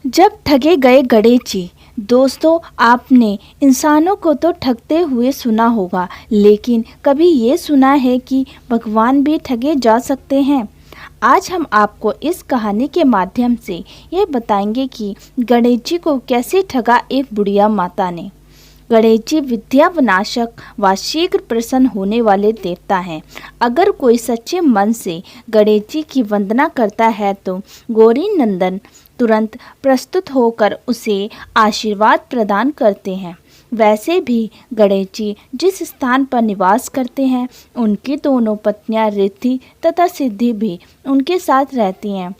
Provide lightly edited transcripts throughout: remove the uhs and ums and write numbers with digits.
जब ठगे गए गणेश जी। दोस्तों, आपने इंसानों को तो ठगते हुए सुना होगा, लेकिन कभी ये सुना है कि भगवान भी ठगे जा सकते हैं? आज हम आपको इस कहानी के माध्यम से ये बताएंगे कि गणेश जी को कैसे ठगा एक बुढ़िया माता ने। गणेश जी विद्या विनाशक व शीघ्र प्रसन्न होने वाले देवता हैं। अगर कोई सच्चे मन से गणेश जी की वंदना करता है तो गौरी नंदन तुरंत प्रस्तुत होकर उसे आशीर्वाद प्रदान करते हैं। वैसे भी गणेश जी जिस स्थान पर निवास करते हैं, उनकी दोनों पत्नियां रिद्धि तथा सिद्धि भी उनके साथ रहती हैं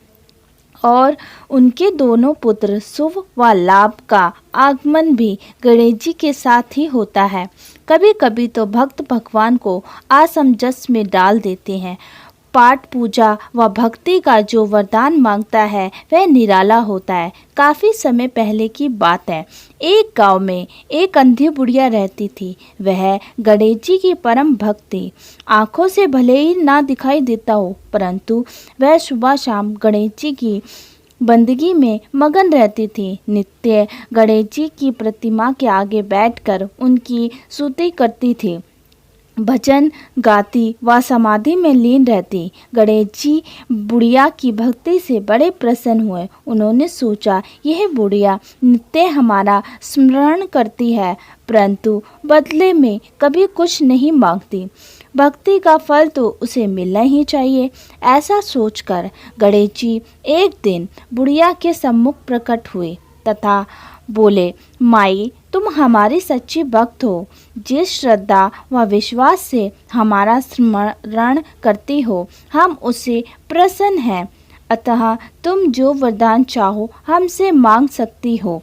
और उनके दोनों पुत्र शुभ व लाभ का आगमन भी गणेश जी के साथ ही होता है। कभी कभी तो भक्त भगवान को असमंजस में डाल देते हैं। पाठ पूजा व भक्ति का जो वरदान मांगता है वह निराला होता है। काफ़ी समय पहले की बात है। एक गांव में एक अंधी बुढ़िया रहती थी। वह गणेश जी की परम भक्त थी। आँखों से भले ही ना दिखाई देता हो, परंतु वह सुबह शाम गणेश जी की बंदगी में मगन रहती थी। नित्य गणेश जी की प्रतिमा के आगे बैठकर उनकी स्तुति करती थी, भजन गाती व समाधि में लीन रहती। गणेश जी बुढ़िया की भक्ति से बड़े प्रसन्न हुए। उन्होंने सोचा, यह बुढ़िया नित्य हमारा स्मरण करती है, परंतु बदले में कभी कुछ नहीं मांगती। भक्ति का फल तो उसे मिलना ही चाहिए। ऐसा सोचकर गणेश जी एक दिन बुढ़िया के सम्मुख प्रकट हुए तथा बोले, माई, तुम हमारी सच्ची भक्त हो। जिस श्रद्धा व विश्वास से हमारा स्मरण करती हो, हम उससे प्रसन्न हैं। अतः तुम जो वरदान चाहो हमसे मांग सकती हो।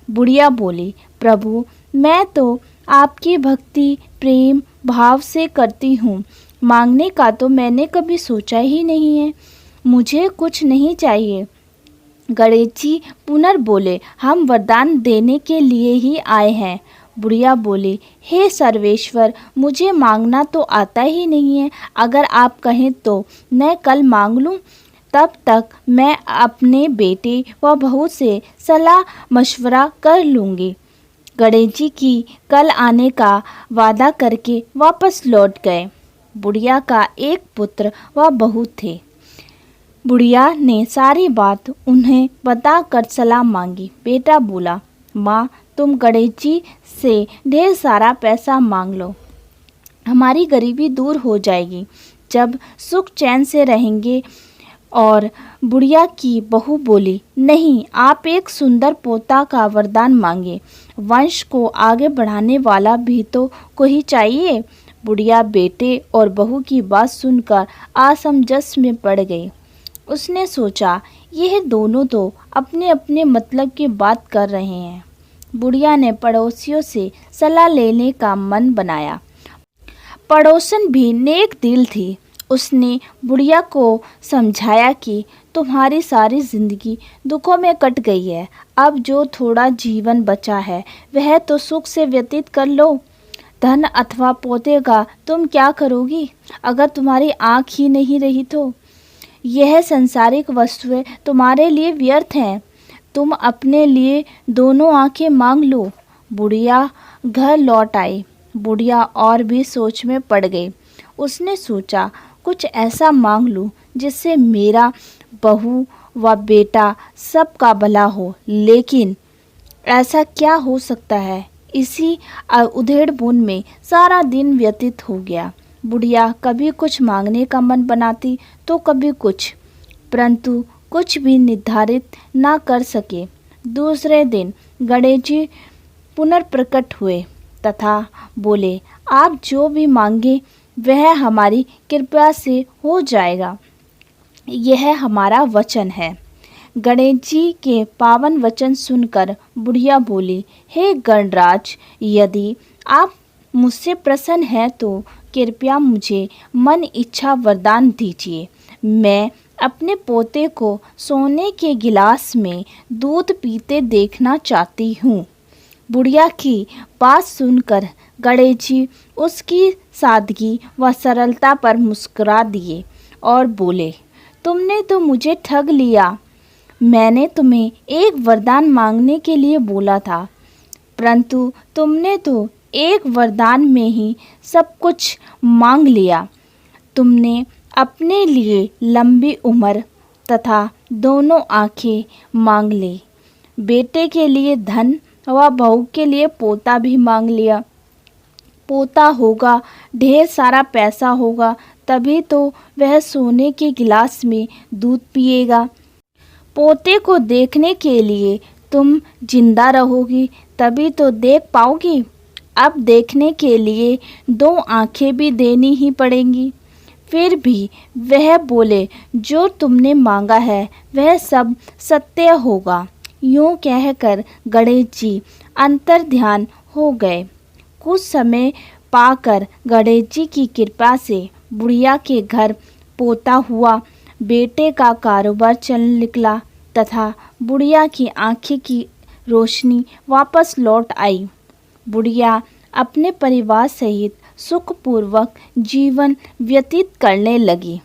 बुढ़िया बोली, प्रभु, मैं तो आपकी भक्ति प्रेम भाव से करती हूँ। मांगने का तो मैंने कभी सोचा ही नहीं है। मुझे कुछ नहीं चाहिए। गणेश जी पुनर्बोले, हम वरदान देने के लिए ही आए हैं। बुढ़िया बोली, हे सर्वेश्वर, मुझे मांगना तो आता ही नहीं है। अगर आप कहें तो मैं कल मांग लूँ। तब तक मैं अपने बेटे व बहू से सलाह मशवरा कर लूँगी। गणेश जी की कल आने का वादा करके वापस लौट गए। बुढ़िया का एक पुत्र व बहू थे। बुढ़िया ने सारी बात उन्हें बताकर सलाह मांगी। बेटा बोला, माँ, तुम गणेश जी से ढेर सारा पैसा मांग लो, हमारी गरीबी दूर हो जाएगी, जब सुख चैन से रहेंगे। और बुढ़िया की बहू बोली, नहीं, आप एक सुंदर पोता का वरदान मांगे। वंश को आगे बढ़ाने वाला भी तो कोई चाहिए। बुढ़िया बेटे और बहू की बात सुनकर असमंजस में पड़ गई। उसने सोचा, यह दोनों तो अपने अपने मतलब की बात कर रहे हैं। बुढ़िया ने पड़ोसियों से सलाह लेने का मन बनाया। पड़ोसन भी नेक दिल थी। उसने बुढ़िया को समझाया कि तुम्हारी सारी जिंदगी दुखों में कट गई है। अब जो थोड़ा जीवन बचा है वह तो सुख से व्यतीत कर लो। धन अथवा पोते का तुम क्या करोगी अगर तुम्हारी आँख ही नहीं रही तो? यह संसारिक वस्तुएं तुम्हारे लिए व्यर्थ हैं। तुम अपने लिए दोनों आंखें मांग लो। बुढ़िया घर लौट आई। बुढ़िया और भी सोच में पड़ गई। उसने सोचा, कुछ ऐसा मांग लूं जिससे मेरा बहू व बेटा सबका भला हो। लेकिन ऐसा क्या हो सकता है? इसी उधेड़-बुन में सारा दिन व्यतीत हो गया। बुढ़िया कभी कुछ मांगने का मन बनाती तो कभी कुछ, परंतु कुछ भी निर्धारित ना कर सके। दूसरे दिन गणेश जी पुनर्प्रकट हुए तथा बोले, आप जो भी मांगे वह हमारी कृपा से हो जाएगा। यह हमारा वचन है। गणेश जी के पावन वचन सुनकर बुढ़िया बोली, हे गणराज, यदि आप मुझसे प्रसन्न हैं तो कृपया मुझे मन इच्छा वरदान दीजिए। मैं अपने पोते को सोने के गिलास में दूध पीते देखना चाहती हूँ। बुढ़िया की बात सुनकर गणेश जी उसकी सादगी व सरलता पर मुस्कुरा दिए और बोले, तुमने तो मुझे ठग लिया। मैंने तुम्हें एक वरदान मांगने के लिए बोला था, परंतु तुमने तो एक वरदान में ही सब कुछ मांग लिया। तुमने अपने लिए लंबी उम्र तथा दोनों आँखें मांग ली, बेटे के लिए धन व बहू के लिए पोता भी मांग लिया। पोता होगा, ढेर सारा पैसा होगा, तभी तो वह सोने के गिलास में दूध पिएगा। पोते को देखने के लिए तुम जिंदा रहोगी, तभी तो देख पाओगी। अब देखने के लिए 2 आँखें भी देनी ही पड़ेंगी। फिर भी वह बोले, जो तुमने मांगा है वह सब सत्य होगा। यूँ कहकर गणेश जी अंतर्ध्यान हो गए। कुछ समय पाकर गणेश जी की कृपा से बुढ़िया के घर पोता हुआ, बेटे का कारोबार चल निकला तथा बुढ़िया की आँखें की रोशनी वापस लौट आई। बुढ़िया अपने परिवार सहित सुखपूर्वक जीवन व्यतीत करने लगी।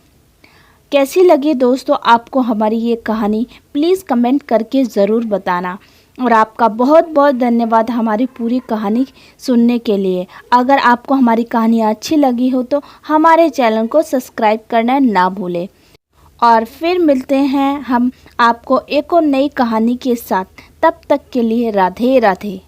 कैसी लगी दोस्तों आपको हमारी ये कहानी? प्लीज़ कमेंट करके ज़रूर बताना। और आपका बहुत बहुत धन्यवाद हमारी पूरी कहानी सुनने के लिए। अगर आपको हमारी कहानी अच्छी लगी हो तो हमारे चैनल को सब्सक्राइब करना ना भूलें। और फिर मिलते हैं हम आपको एक और नई कहानी के साथ। तब तक के लिए राधे राधे।